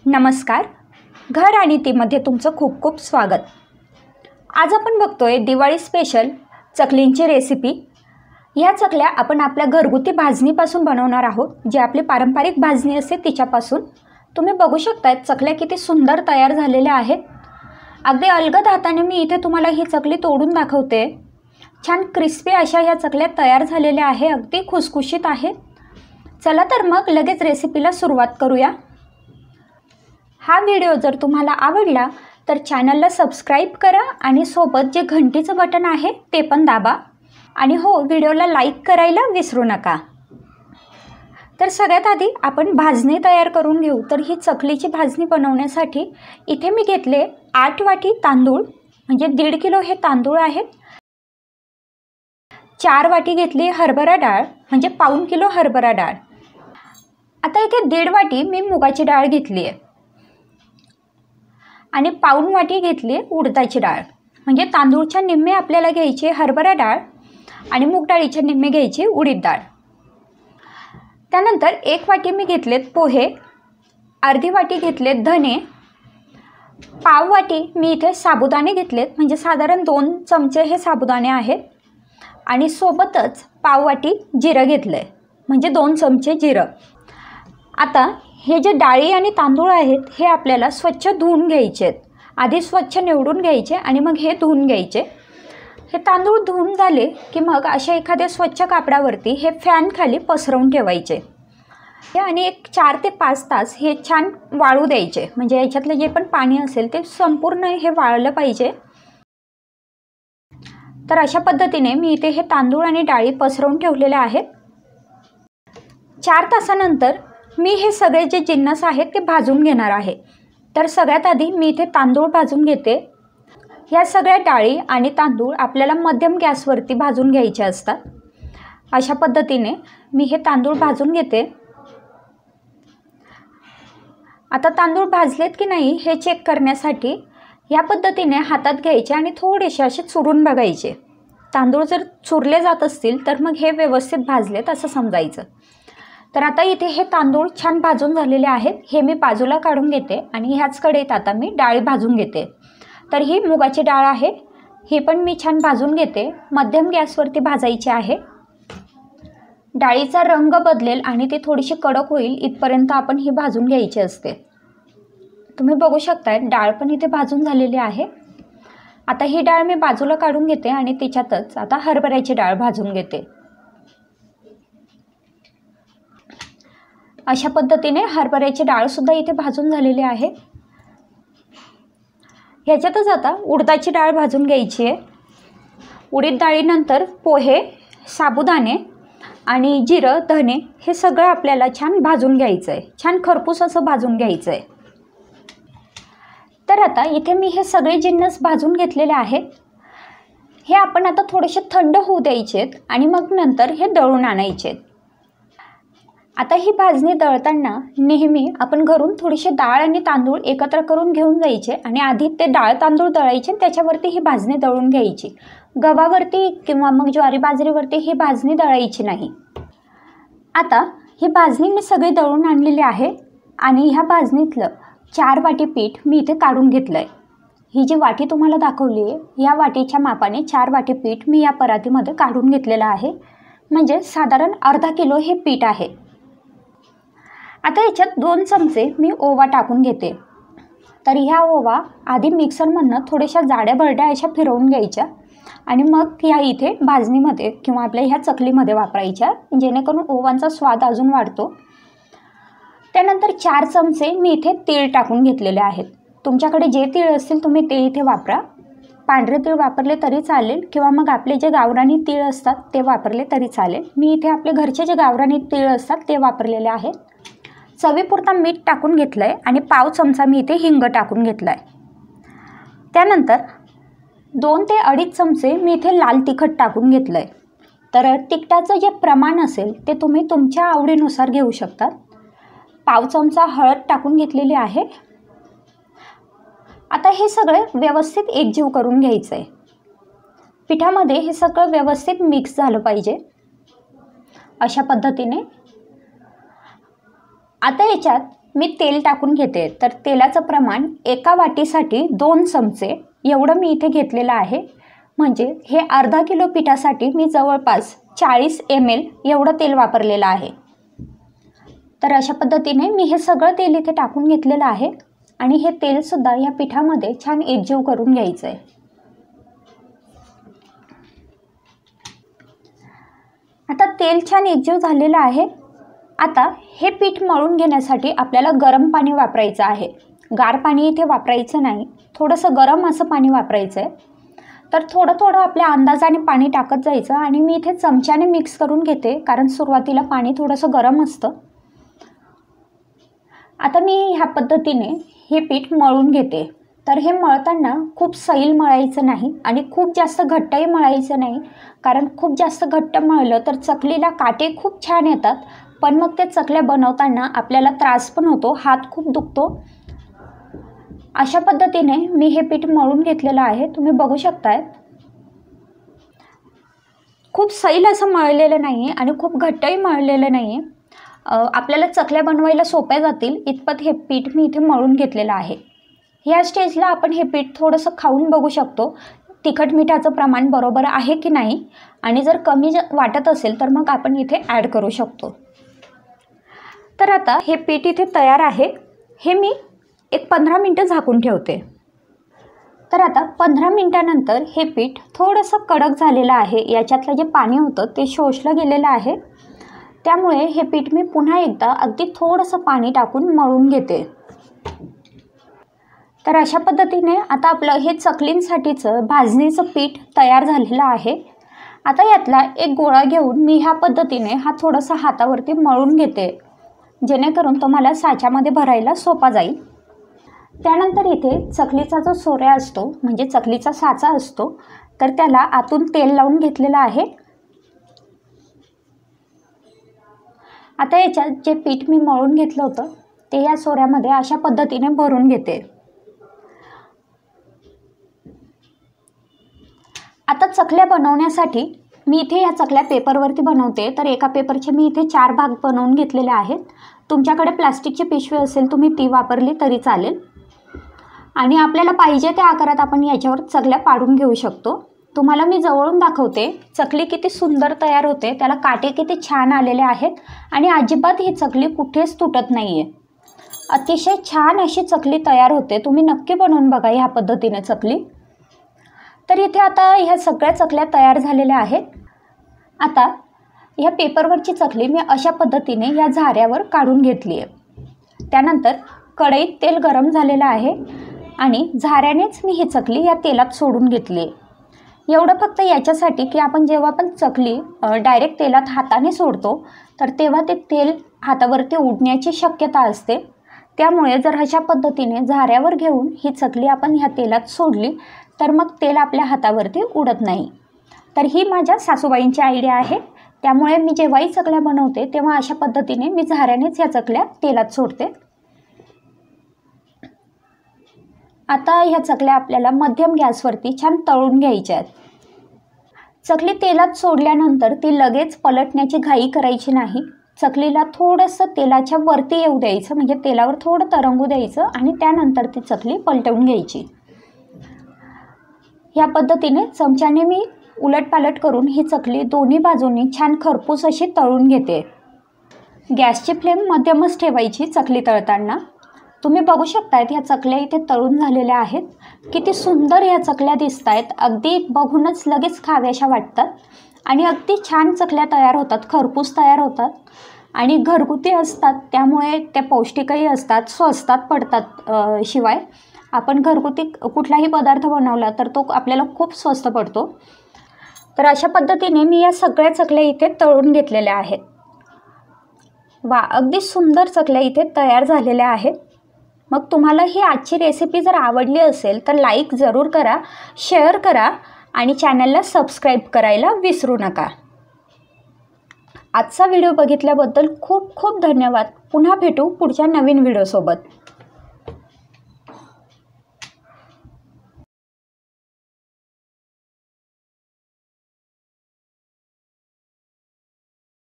नमस्कार. घर आणि टीमध्ये तुमचं खूप खूप स्वागत. आज आपण बघतोय दिवाळी स्पेशल चकलींची रेसिपी. ह्या चकल्या आपण आपल्या घरगुती भाजणीपासून बनवणार आहोत, जी आपली पारंपरिक भाजणी असते तिच्यापासून. तुम्ही बघू शकता चकल्या किती सुंदर तयार झालेल्या आहेत. अगदी अलगद हाताने मी इथे तुम्हाला ही चकली तोडून दाखवते. छान क्रिस्पी अशा ह्या चकल्या तयार झालेल्या आहे, अगदी खुसखुशीत आहेत. चला तर मग लगेच रेसिपीला सुरुवात करूया. हा व्हिडिओ जर तुम्हाला आवडला तर चॅनलला सबस्क्राईब करा आणि सोबत जे घंटीचं बटन आहे ते पण दाबा. आणि हो, व्हिडिओला लाईक करायला विसरू नका. तर सगळ्यात आधी आपण भाजणी तयार करून घेऊ. तर ही चकलीची भाजणी बनवण्यासाठी इथे मी घेतले 8 वाटी तांदूळ, म्हणजे 1.5 किलो हे तांदूळ आहेत. 4 वाटी घेतली हरभरा डाळ, म्हणजे 1/4 किलो हरभरा डाळ. आता इथे 1.5 वाटी मी मुगाची डाळ घेतली आहे आणि 1/4 वाटी घेतली उडदाची डाळ. म्हणजे तांदूळच्या निम्मे आपल्याला घ्यायची हरभरा डाळ आणि मूग डाळीच्या निम्मे घ्यायची उडीद डाळ. त्यानंतर 1 वाटी मी घेतलेत पोहे, अर्धी वाटी घेतलेत धने, 1/2 वाटी मी इथे साबुदाणे घेतलेत, म्हणजे साधारण 2 चमचे हे साबुदाणे आहेत. आणि सोबतच 1/2 वाटी जिरं घेतलं आहे, म्हणजे 2 चमचे जिरं. आता हे जे डाळी आणि तांदूळ आहेत हे आपल्याला स्वच्छ धुवून घ्यायचे आहेत. आधी स्वच्छ निवडून घ्यायचे आणि मग हे धुवून घ्यायचे. हे तांदूळ धुवून झाले की मग अशा एखाद्या स्वच्छ कापडावरती हे फॅन खाली पसरवून ठेवायचे आणि एक 4 ते 5 तास हे छान वाळू द्यायचे. म्हणजे याच्यातलं जे पण पाणी असेल ते संपूर्ण हे वाळलं पाहिजे. तर अशा पद्धतीने मी इथे हे तांदूळ आणि डाळी पसरवून ठेवलेले आहेत. 4 तासानंतर मी हे सगळे जे जिन्नस आहेत ते भाजून घेणार आहे. तर सगळ्यात आधी मी इथे तांदूळ भाजून घेते. ह्या सगळ्या डाळी आणि तांदूळ आपल्याला मध्यम गॅसवरती भाजून घ्यायचे असतात. अशा पद्धतीने मी हे तांदूळ भाजून घेते. आता तांदूळ भाजलेत की नाही हे चेक करण्यासाठी ह्या पद्धतीने हातात घ्यायचे आणि थोडेसे असे चुरून बघायचे. तांदूळ जर चुरले जात असतील तर मग हे व्यवस्थित भाजलेत असं समजायचं. तर आता इथे हे तांदूळ छान भाजून झालेले आहेत. हे मी बाजूला काढून घेते आणि ह्याच कढईत आता मी डाळ भाजून घेते. तर ही मुगाची डाळ आहे, ही पण मी छान भाजून घेते. मध्यम गॅसवरती भाजायची आहे. डाळीचा रंग बदलेल आणि ती थोडीशी कडक होईल इथपर्यंत आपण ही भाजून घ्यायची असते. तुम्ही बघू शकताय डाळ पण इथे भाजून झालेली आहे. आता ही डाळ मी बाजूला काढून घेते आणि त्याच्यातच आता हरभऱ्याची डाळ भाजून घेते. अशा पद्धतीने हरभऱ्याची डाळसुद्धा इथे भाजून झालेली आहे. ह्याच्यातच आता उडदाची डाळ भाजून घ्यायची आहे. उडीद डाळीनंतर पोहे, साबुदाणे आणि जिरं, धने हे सगळं आपल्याला छान भाजून घ्यायचं आहे. छान खरपूस असं भाजून घ्यायचं आहे. तर आता इथे मी हे सगळे जिन्नस भाजून घेतलेले आहेत. हे आपण आता थोडेसे थंड होऊ द्यायचे आहेत आणि मग नंतर हे दळून आणायचे आहेत. आता ही भाजणी दळताना नेहमी आपण घरून थोडीशी डाळ आणि तांदूळ एकत्र करून घेऊन जायचे आणि आधी ते डाळ तांदूळ दळायचे, त्याच्यावरती ही भाजणी दळून घ्यायची. गव्हावरती किंवा मग ज्वारी बाजरीवरती ही भाजणी दळायची नाही. आता ही भाजणी मी सगळी दळून आणलेली आहे आणि ह्या भाजणीतलं 4 वाटी पीठ मी इथे काढून घेतलं आहे. ही जी वाटी तुम्हाला दाखवली आहे या वाटीच्या मापाने 4 वाटी पीठ मी या परातीमध्ये काढून घेतलेलं आहे. म्हणजे साधारण अर्धा किलो हे पीठ आहे. आता याच्यात 2 चमचे मी ओवा टाकून घेते. तर ह्या ओवा आधी मिक्सरमधनं थोड्याशा जाड्या भरड्या अशा फिरवून घ्यायच्या आणि मग या इथे भाजणीमध्ये किंवा आपल्या ह्या चकलीमध्ये वापरायच्या, जेणेकरून ओवांचा स्वाद अजून वाढतो. त्यानंतर 4 चमचे मी इथे तीळ टाकून घेतलेले आहेत. तुमच्याकडे जे तीळ असतील तुम्ही ते इथे वापरा. पांढरे तीळ वापरले तरी चालेल किंवा मग आपले जे गावरानी तीळ असतात ते वापरले तरी चालेल. मी इथे आपले घरचे जे गावरानी तीळ असतात ते वापरलेले आहेत. चवीपुरता मीठ टाकून घेतलं आहे आणि 1/2 चमचा मी इथे हिंग टाकून घेतला आहे. त्यानंतर 2 ते 2.5 चमचे मी इथे लाल तिखट टाकून घेतलं आहे. तर तिखटाचं जे प्रमाण असेल ते तुम्ही तुमच्या आवडीनुसार घेऊ शकता. 1/2 चमचा हळद टाकून घेतलेली आहे. आता हे सगळे व्यवस्थित एकजीव करून घ्यायचं आहे. पिठामध्ये हे सगळं व्यवस्थित मिक्स झालं पाहिजे अशा पद्धतीने. आता याच्यात मी तेल टाकून घेते. तर तेलाचं प्रमाण एका वाटीसाठी 2 चमचे एवढं मी इथे घेतलेलं आहे. म्हणजे हे अर्धा किलो पिठासाठी मी जवळपास 40 ml एवढं तेल वापरलेलं आहे. तर अशा पद्धतीने मी हे सगळं तेल इथे टाकून घेतलेलं आहे आणि हे तेलसुद्धा या पिठामध्ये छान एकजीव करून घ्यायचं आहे. आता तेल छान एकजीव झालेलं आहे. आता हे पीठ मळून घेण्यासाठी आपल्याला गरम पाणी वापरायचं आहे. गार पाणी इथे वापरायचं नाही, थोडंसं गरम असं पाणी वापरायचं आहे. तर थोडं थोडं आपल्या अंदाजाने पाणी टाकत जायचं आणि मी इथे चमच्याने मिक्स करून घेते, कारण सुरुवातीला पाणी थोडंसं गरम असतं. आता मी ह्या पद्धतीने हे पीठ मळून घेते. तर हे मळताना खूप सैल मळायचं नाही आणि खूप जास्त घट्टही मळायचं नाही, कारण खूप जास्त घट्ट मळलं तर चकलीला काटे खूप छान येतात, पण मग ते चकल्या बनवताना आपल्याला त्रास पण होतो, हात खूप दुखतो. अशा पद्धतीने मी हे पीठ मळून घेतलेलं आहे, तुम्ही बघू शकताय. खूप सैल असं मळलेलं नाही आणि खूप घट्टही मळलेलं नाही. आपल्याला चकल्या बनवायला सोप्या जातील इतपत हे पीठ मी इथे मळून घेतलेलं आहे. ह्या स्टेजला आपण हे पीठ थोडंसं खाऊन बघू शकतो, तिखट मिठाचं प्रमाण बरोबर आहे की नाही, आणि जर कमी वाटत असेल तर मग आपण इथे ॲड करू शकतो. तर आता हे पीठ इथे तयार आहे. हे मी एक 15 मिनटं झाकून ठेवते. तर आता 15 मिनटानंतर हे पीठ थोडंसं कडक झालेलं आहे. याच्यातलं जे पाणी होतं ते शोषलं गेलेलं आहे. त्यामुळे हे पीठ मी पुन्हा एकदा अगदी थोडंसं पाणी टाकून मळून घेते. तर अशा पद्धतीने आता आपलं हे चकलींसाठीचं भाजणीचं पीठ तयार झालेलं आहे. आता यातला एक गोळा घेऊन मी ह्या पद्धतीने हा थोडासा हातावरती मळून घेते, जेणेकरून तो मला साच्यामध्ये भरायला सोपा जाईल. त्यानंतर इथे चकलीचा जो सोऱ्या असतो, म्हणजे चकलीचा साचा असतो, तर त्याला आतून तेल लावून घेतलेलं आहे. आता याच्यात जे पीठ मी मळून घेतलं होतं ते या सोऱ्यामध्ये अशा पद्धतीने भरून घेते. आता चकल्या बनवण्यासाठी मी इथे या चकल्या पेपरवरती बनवते. तर एका पेपरचे मी इथे 4 भाग बनवून घेतलेले आहेत. तुमच्याकडे प्लास्टिकची पिशवी असेल तुम्ही ती वापरली तरी चालेल. आणि आपल्याला पाहिजे त्या आकारात आपण याच्यावर चकल्या पाडून घेऊ शकतो. तुम्हाला मी जवळून दाखवते चकली किती सुंदर तयार होते, त्याला काटे किती छान आलेले आहेत आणि अजिबात ही चकली कुठेच तुटत नाही आहे. अतिशय छान अशी चकली तयार होते. तुम्ही नक्की बनवून बघा ह्या पद्धतीने चकली. तर इथे आता ह्या सगळ्या चकल्या तयार झालेल्या आहेत. आता ह्या पेपरवरची चकली मी अशा पद्धतीने या झाऱ्यावर काढून घेतली आहे. त्यानंतर कढईत तेल गरम झालेलं आहे आणि झाऱ्यानेच मी ही चकली या तेलात सोडून घेतली आहे. एवढं फक्त याच्यासाठी की आपण जेव्हा पण चकली डायरेक्ट तेलात हाताने सोडतो तर तेव्हा ते तेल हातावरती उडण्याची शक्यता असते. त्यामुळे जर अशा पद्धतीने झाऱ्यावर घेऊन ही चकली आपण ह्या तेलात सोडली तर मग तेल आपल्या हातावरती उडत नाही. तर ही माझ्या सासूबाईंची आयडिया आहे. त्यामुळे मी जेव्हाही चकल्या बनवते तेव्हा अशा पद्धतीने मी झाऱ्यानेच ह्या चकल्या तेलात सोडते. आता ह्या चकल्या आपल्याला मध्यम गॅसवरती छान तळून घ्यायच्या आहेत. चकली तेलात सोडल्यानंतर ती लगेच पलटण्याची घाई करायची नाही. चकलीला थोडंसं तेलाच्या वरती येऊ द्यायचं, म्हणजे तेलावर थोडं तरंगू द्यायचं आणि त्यानंतर ती चकली पलटवून घ्यायची. ह्या पद्धतीने चमच्याने मी उलटपालट करून ही चकली दोन्ही बाजूंनी छान खरपूस अशी तळून घेते. गॅसची फ्लेम मध्यमच ठेवायची चकली तळताना. तुम्ही बघू शकतायत ह्या चकल्या इथे तळून झालेल्या आहेत. किती सुंदर ह्या चकल्या दिसत आहेत. अगदी बघूनच लगेच खाव्याशा वाटतात आणि अगदी छान चकल्या तयार होतात, खरपूस तयार होतात आणि घरगुती असतात. त्यामुळे त्या पौष्टिकही असतात, स्वस्तात पडतात. शिवाय आपण घरगुती कुठलाही पदार्थ बनवला तर तो आपल्याला खूप स्वस्त पडतो. तर अशा पद्धतीने मी या सगळ्या चकल्या इथे तळून घेतलेल्या आहेत. वा, अगदी सुंदर चकल्या इथे तयार झालेल्या आहेत. मग तुम्हाला ही आजची रेसिपी जर आवडली असेल तर लाईक जरूर करा, शेअर करा आणि चॅनलला सबस्क्राईब करायला विसरू नका. आजचा व्हिडिओ बघितल्याबद्दल खूप खूप धन्यवाद. पुन्हा भेटू पुढच्या नवीन व्हिडिओसोबत.